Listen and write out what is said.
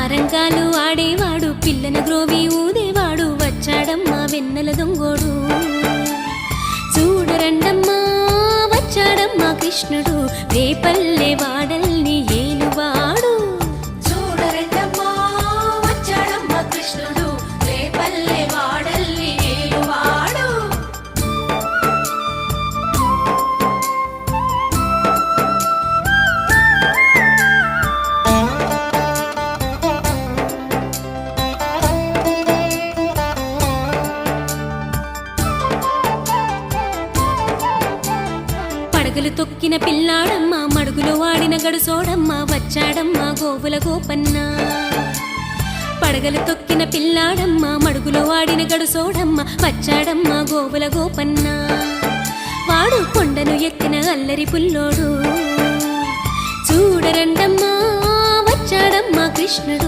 సారంగాలు ఆడేవాడు పిల్లన గ్రోవి ఊదేవాడు వచ్చాడమ్మా వెన్నెల దొంగోడు చూడరండమ్మా వచ్చాడమ్మా కృష్ణుడు రేపల్లె వాడల్ని ఏలువాడు చూడరండమ్మా వచ్చాడమ్మా కృష్ణుడు రేపల్లె వాడల్ని ఏలువాడు పడగలు తొక్కిన పిల్లాడమ్మా మడుగులో వాడిన గడుసోడమ్మా వచ్చాడమ్మా గోవుల గోపన్న పడగలు తొక్కిన పిల్లాడమ్మా మడుగులో వాడిన గడుసోడమ్మా వచ్చాడమ్మా గోవుల గోపన్న వాడు కొండను ఎక్కిన అల్లరి పుల్లోడు చూడరండమ్మా వచ్చాడమ్మా కృష్ణుడు